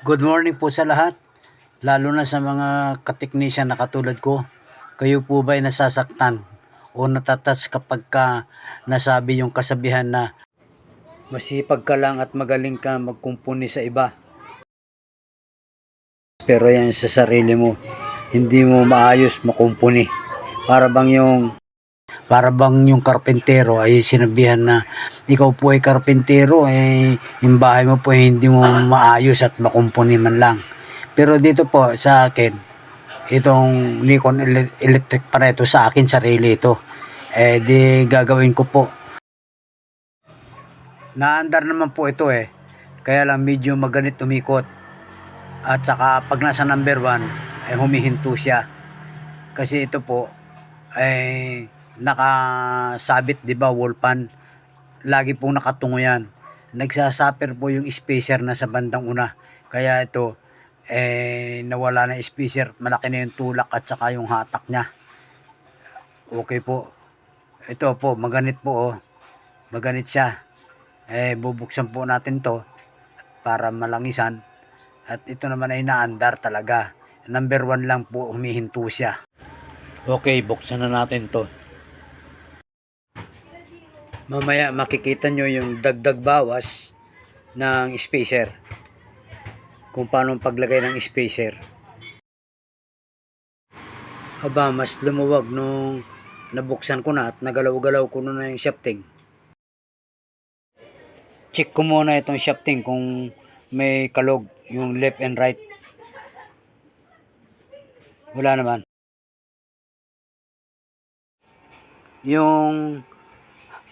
Good morning po sa lahat, lalo na sa mga kateknisyan na katulad ko. Kayo po ba'y nasasaktan o natatas kapagka nasabi yung kasabihan na masipag ka lang at magaling ka magkumpuni sa iba, pero yan sa sarili mo, hindi mo maayos makumpuni? Para bang yung karpentero ay sinabihan na ikaw po ay karpentero, yung bahay mo po ay hindi mo maayos at makumpuni man lang. Pero dito po sa akin, itong Nikon Electric pa na ito, sa akin sarili ito. Di gagawin ko po. Naandar naman po ito kaya lang medyo maganit umikot. At saka pag nasa number 1 ay humihinto siya. Kasi ito po ay nakasabit, 'di ba, wall pan. Lagi pong nakatungo yan. Nagsasuffer po yung spacer na sa bandang una. Kaya ito nawala na yung spacer, malaki na yung tulak at saka yung hatak niya. Okay po. Ito po, maganit po Maganit siya. Bubuksan po natin to para malangisan. At ito naman ay naandar talaga. Number 1 lang po, humihinto siya. Okay, buksan na natin to. Mamaya makikita nyo yung dagdag bawas ng spacer. Kung paano paglagay ng spacer. Aba, mas lumuwag nung nabuksan ko na at nagalaw-galaw ko na yung shafting. Check ko muna itong shafting kung may kalog yung left and right. Wala naman. Yung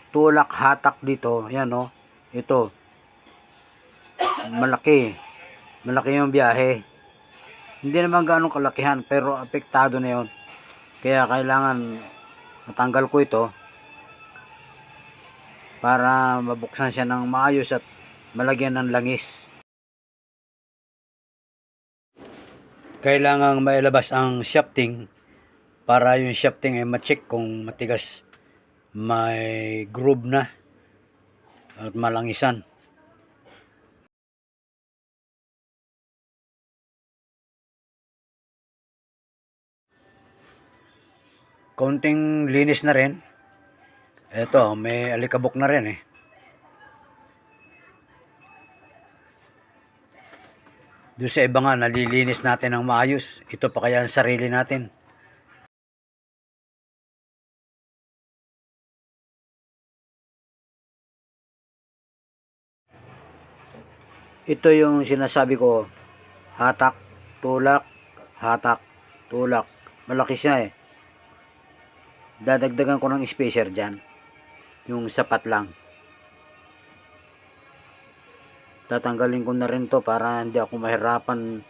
tulak hatak dito, yan ito, malaki yung biyahe. Hindi naman ganong kalakihan, pero apektado na yon. Kaya kailangan matanggal ko ito para mabuksan siya ng maayos at malagyan ng langis. Kailangang mailabas ang shafting para yung shafting ay ma-check kung matigas, may groove na at malangisan. Konting linis na rin. Ito, may alikabok na rin Doon sa iba nga, nalilinis natin ng maayos. Ito pa kaya ang sarili natin. Ito yung sinasabi ko, hatak, tulak, hatak, tulak. Malaki siya Dadagdagan ko ng spacer dyan. Yung sapat lang. Tatanggalin ko na rin to para hindi ako mahirapan.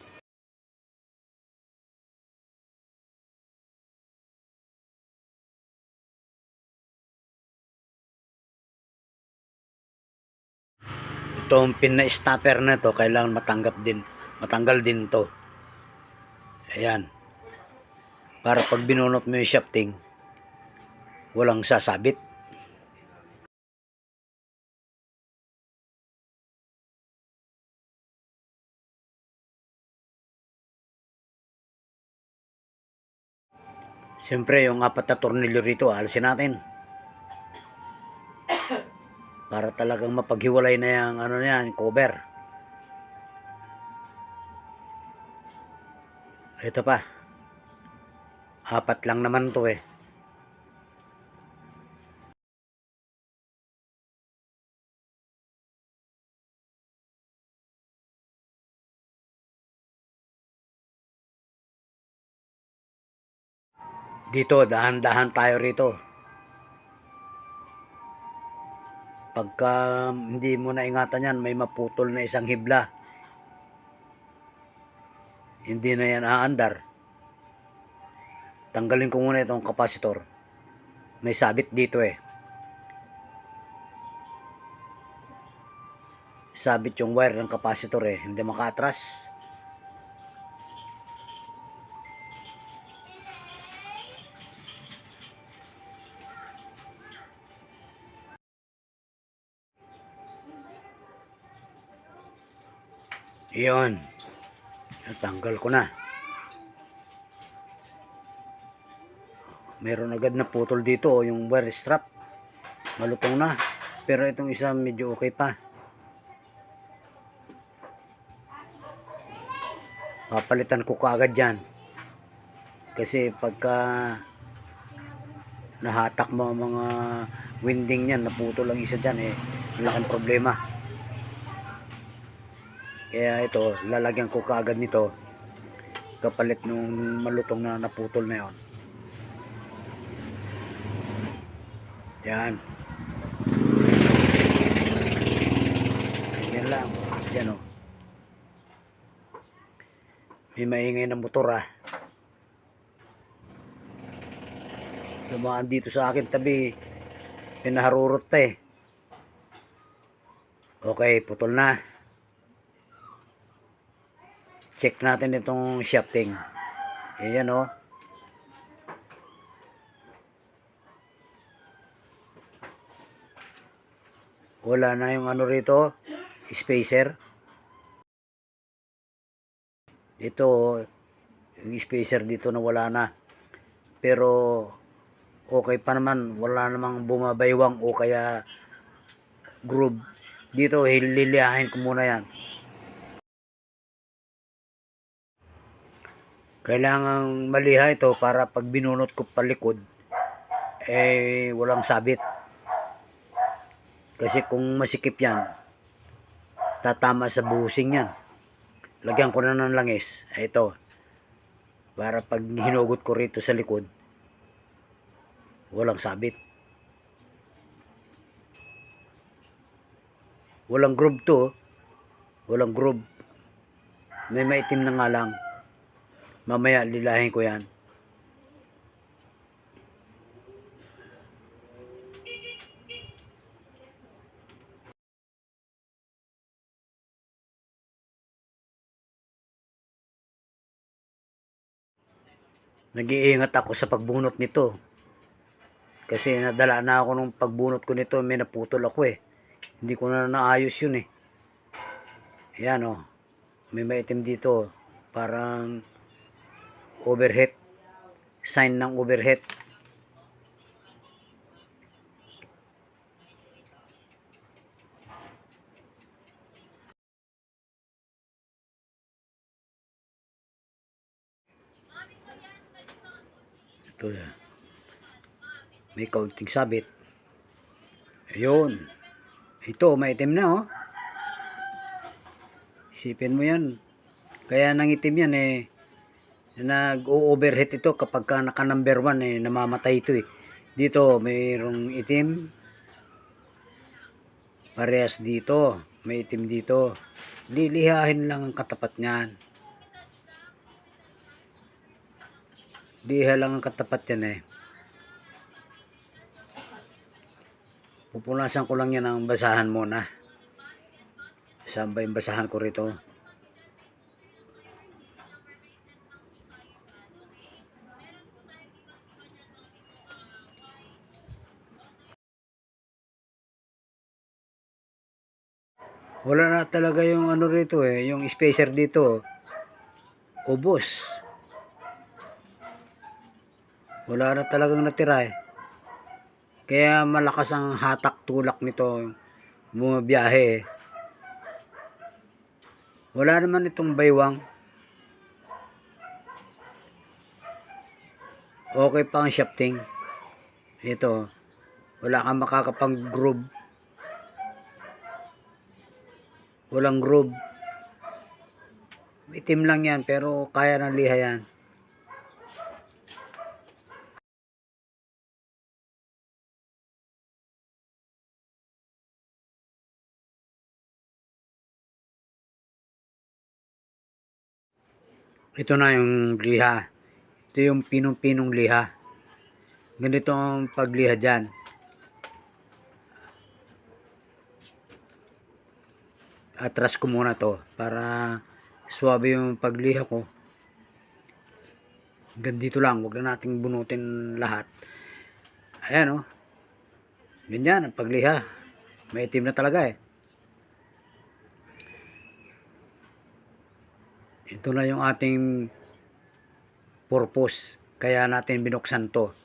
Itong pin na stopper na to, kailangan matanggal din to. Ayan. Para pag binunot mo yung shafting, walang sasabit. Siyempre, yung 4 na tornilyo rito, alisin natin. Para talagang mapaghiwalay na yung cover. Ito pa. 4 lang naman to Dito, dahan-dahan tayo rito. Pagka hindi mo na ingatan yan, may maputol na isang hibla. Hindi na yan aandar. Tanggalin ko muna itong kapasitor. May sabit dito Sabit yung wire ng kapasitor hindi makaatras. Iyon. Natanggal ko na. Meron agad na putol dito, yung wire strap. Malutong na. Pero itong isa medyo okay pa. Papalitan ko kaagad yan. Kasi pagka nahatak mo ang mga winding niyan, naputol ang isa dyan, malaking problema. Kaya ito, lalagyan ko kaagad nito kapalit nung malutong na naputol na yon. Yan. Yan lang. Yan o. May maingay na motor Dumaan dito sa akin tabi. Pinaharurot pa Okay, putol na. Check natin itong shafting. Ayan o. Wala na yung ano rito, spacer. Ito, yung spacer dito na wala na. Pero okay pa naman, wala namang bumabaywang o kaya groove. Dito, liliyahin ko muna yan. Kailangang maliha ito para pag binunot ko palikod, walang sabit. Kasi kung masikip yan, tatama sa buhusing yan. Lagyan ko na ng langis. Ito. Para pag hinugot ko rito sa likod, walang sabit. Walang groove to. Walang groove. May maitim na nga lang. Mamaya lilahin ko yan. Nag-iingat ako sa pagbunot nito. Kasi nadala na ako nung pagbunot ko nito, may naputol ako Hindi ko na naayos yun Ayan May maitim dito. Parang overheat. Sign ng overheat. Ito may kaunting sabit. Ayun. Ito, maitim na Isipin mo yan. Kaya nangitim yan nag-overheat ito kapag ka naka number 1 namamatay ito Dito, mayroong itim. Parehas dito. May itim dito. Lilihahin lang ang katapat niyan. Liha lang ang katapat yan Pupunasan ko lang yan ang basahan muna. Saan ba yung basahan ko rito? Wala na talaga yung ano rito yung spacer dito. Ubos. Wala na talagang natira Kaya malakas ang hatak tulak nito bumabiyahe Wala naman itong baywang. Okay pa ang shafting. Ito. Wala kang makakapang groove. Walang groove. Itim lang yan pero kaya ng liha yan. Ito na yung liha. Ito yung pinong-pinong liha. Ganito ang pagliha dyan. Atras ko muna to para swabe yung pagliha ko. Hanggang dito lang. Huwag na nating bunutin lahat. Ayan Ganyan ang pagliha. May itim na talaga Ito na yung ating purpose. Kaya natin binuksan to.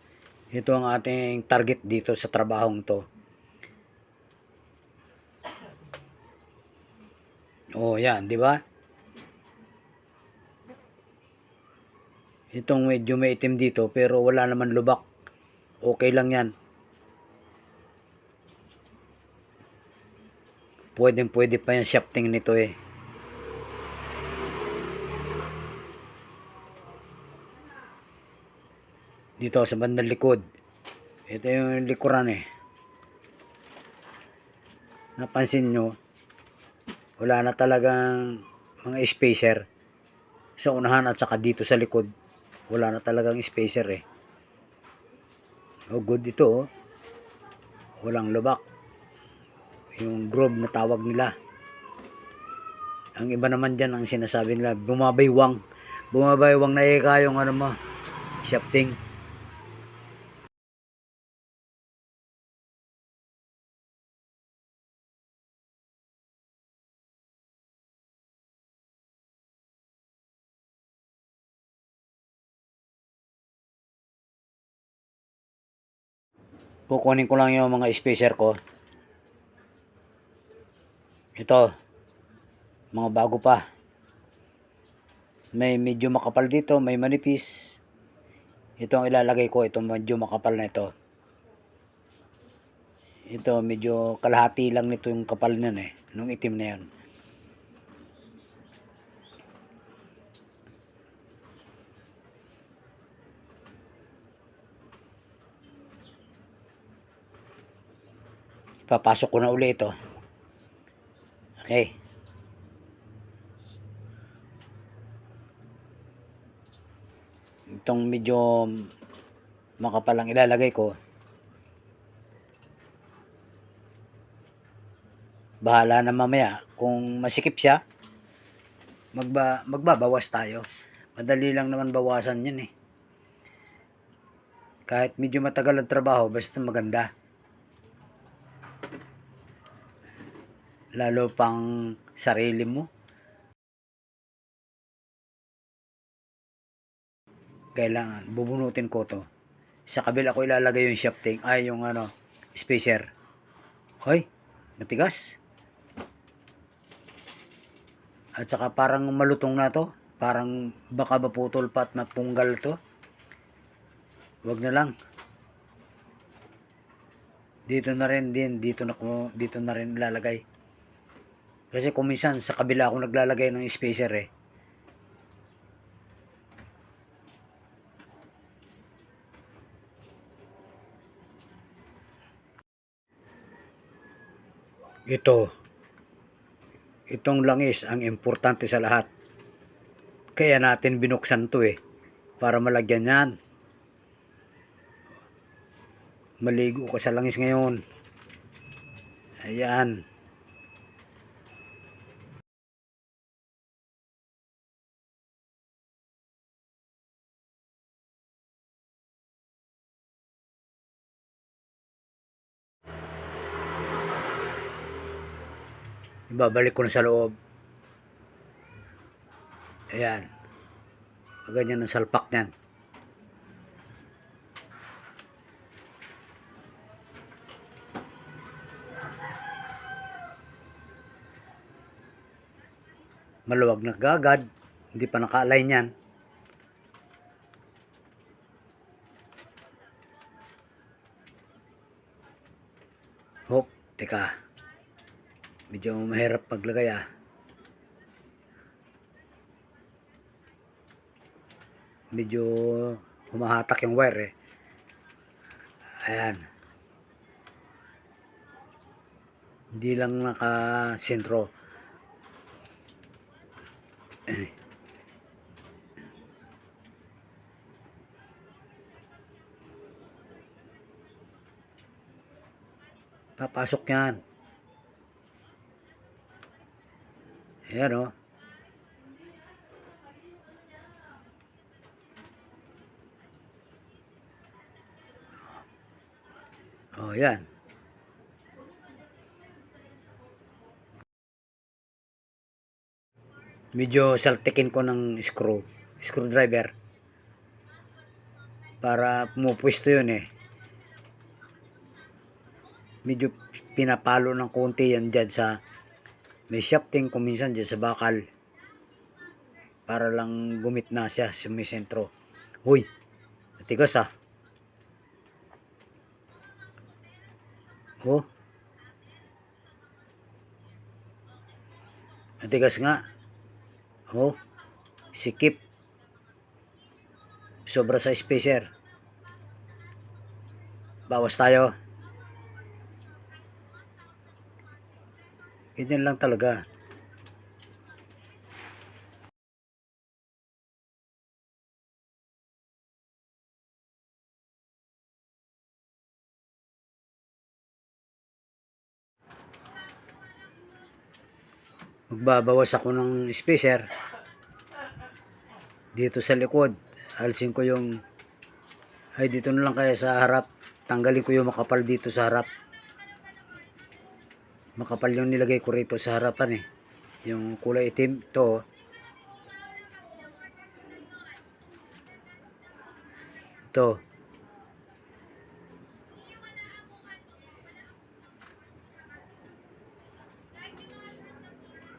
Ito ang ating target dito sa trabahong to. Oh, yan, di ba? Itong medyo may itim dito pero wala naman lubak. Okay lang yan. Pwede pa yung shafting nito eh. Dito sa bandang likod. Ito yung likuran eh. Napansin nyo, wala na talagang mga spacer sa unahan at saka dito sa likod. Wala na talagang spacer eh. Oh, good ito oh. Walang lubak. Yung groove na tawag nila. Ang iba naman dyan ang sinasabi nila, bumabaywang. Bumabaywang na ika yung ano mo, shafting. Kukunin ko lang yung mga spacer ko. Ito, mga bago pa. May medyo makapal dito, may manipis. Ito ang ilalagay ko, itong medyo makapal na ito. Ito, medyo kalahati lang nito yung kapal niyan eh, nung itim na yan. Papasok ko na uli ito. Okay. Itong medyo makapal ang ilalagay ko. Bahala na mamaya. Kung masikip siya, magbabawas tayo. Madali lang naman bawasan yan eh. Kahit medyo matagal ang trabaho, basta maganda. Lalo pang sarili mo. Kailangan, bubunutin ko to. Sa kabila ko ilalagay yung shafting, ay yung ano, spacer. Hoy, matigas. At saka parang malutong na to. Parang baka maputol pa at mapunggal to. Wag na lang. Dito na rin din, dito na rin ilalagay. Kasi kung minsan sa kabila ako naglalagay ng spacer eh. Itong langis ang importante sa lahat. Kaya natin binuksan to eh. Para malagyan yan. Maligo ka sa langis ngayon. Ayan. Ibabalik ko na sa loob. Ayan. Ganyan ang salpak niyan. Maluwag na gagad. Hindi pa naka-align yan. Hop, teka. Medyo mahirap maglagay ah. Medyo humahatak yung wire eh. Ayan. Hindi lang naka-sentro. Papasok yan. Ayan o. Oh, yan. Medyo saltikin ko ng screwdriver para pumupwesto yun eh. Medyo pinapalo ng konti yan dyan sa may shafting, kung minsan dyan sa bakal, para lang gumitna siya sa may sentro. Uy, matigas ah. Oh, matigas nga. Oh, sikip. Sobra sa spacer. Bawas tayo. Ganyan lang talaga. Magbabawas ako ng spacer dito sa likod. Alisin ko yung dito na lang kaya sa harap. Tanggalin ko yung makapal dito sa harap. Makapal yung nilagay ko rito sa harapan eh. Yung kulay itim to. Ito.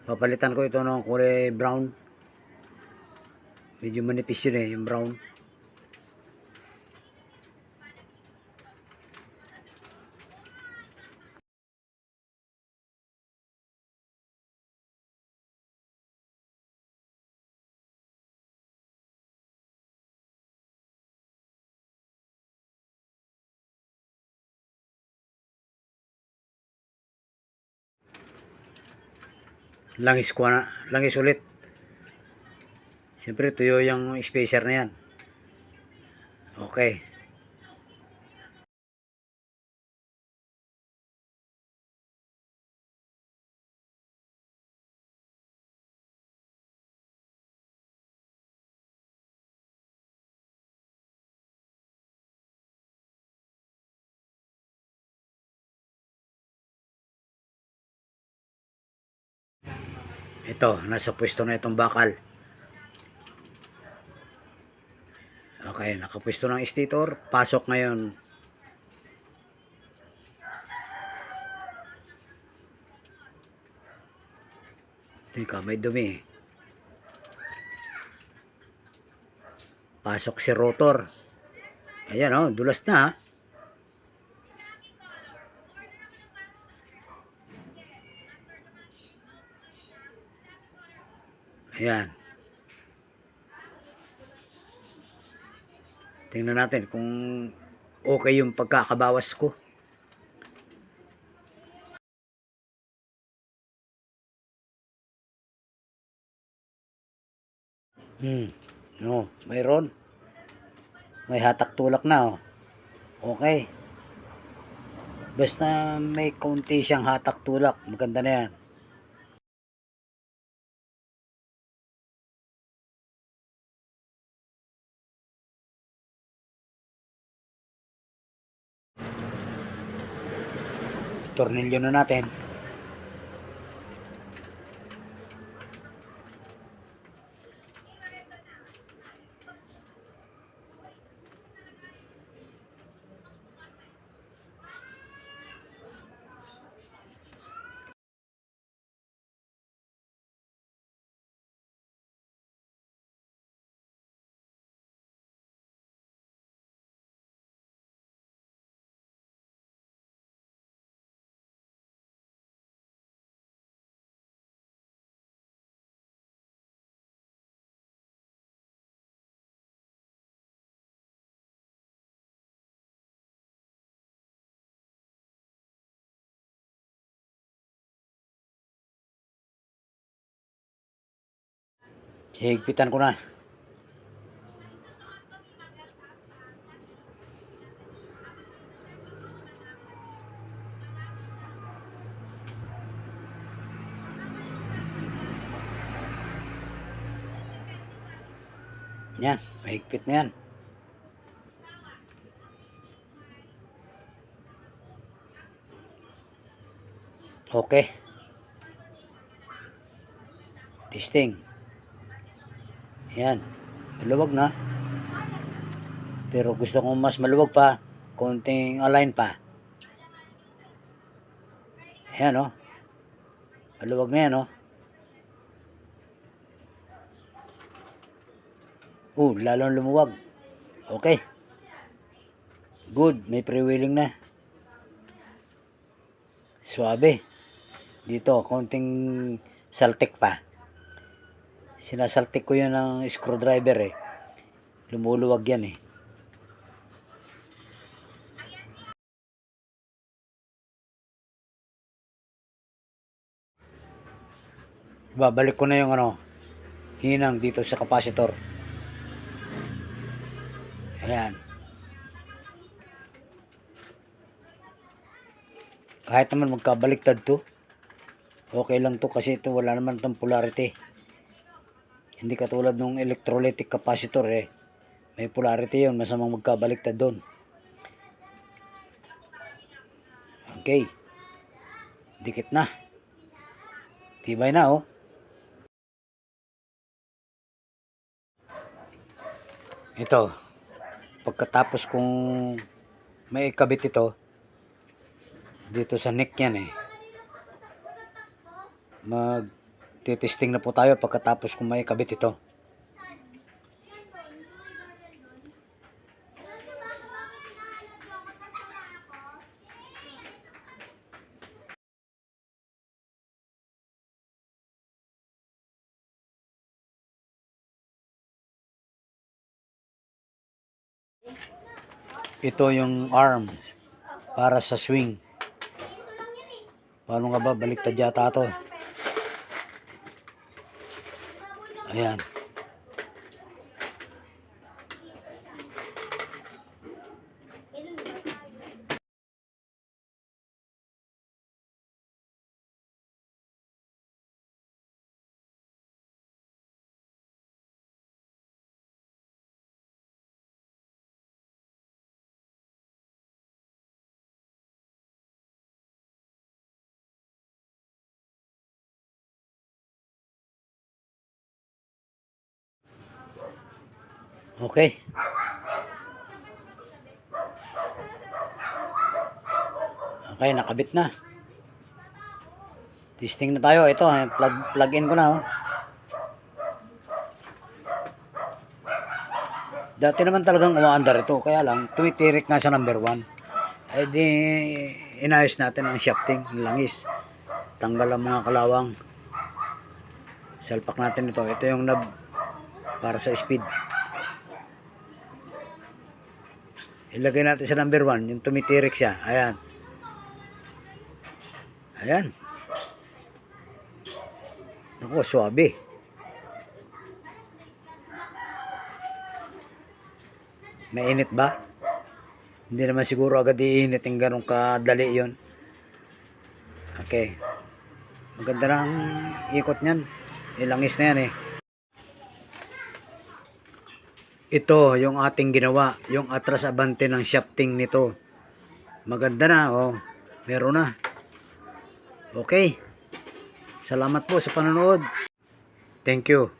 Papalitan ko ito ng kulay brown. Medyo manipis yun eh, yung brown. Langis ulit. Siyempre tuyo yung spacer na yan. Okay. Ito, nasa pwesto na itong bakal. Okay, nakapwesto ng stator. Pasok ngayon. Teka, may dumi. Pasok si rotor. Ayan oh, dulas na. Ayan. Tingnan natin kung okay yung pagkakabawas ko. No, mayroon. May hatak tulak na oh. Okay. Basta may kaunti siyang hatak tulak, maganda na yan. Tornilyo na natin. Higpitan ko na. Yan, mahigpit na yan. Okay. Testing. Ayan. Maluwag na. Pero gusto kong mas maluwag pa. Konting align pa. Ayan o. Maluwag na yan o. Lalong lumuwag. Okay. Good. May pre-wheeling na. Suabe. Dito, konting saltik pa. Sinasaltik ko yan ng screwdriver eh. Lumuluwag yan eh. Babalik ko na yung hinang dito sa capacitor. Ayan. Kahit naman magkabaliktad to, okay lang to kasi ito wala naman itong polarity. Hindi katulad ng electrolytic capacitor eh. May polarity yun, masamang magkabaliktad doon. Okay. Dikit na. Tibay na oh. Ito. Pagkatapos kung may ikabit ito, dito sa neck yan eh. Mag-testing na po tayo pagkatapos kung may ikabit ito. Ito yung arm para sa swing. Paano nga ba? Baliktad yata ito. Ayan. Okay. Okay, nakabit na. Testing na tayo. Ito, plug in ko na. Oh. Dati naman talagang umaandar ito. Kaya lang, tumitirik nga sa number 1. Eh di, inayos natin ang shafting, ang langis. Tanggal ang mga kalawang. Salpak natin ito. Ito yung knob para sa speed. Ilagay natin sa number 1, yung tumitirik siya. Ayan. Ayan. Naku, suabe. Mainit ba? Hindi naman siguro agad iinit yung ganun kadali yun. Okay. Maganda na ang ikot niyan. Ilangis na yan eh. Ito yung ating ginawa. Yung atras abante ng shafting nito. Maganda na oh. Meron na. Okay. Salamat po sa panonood. Thank you.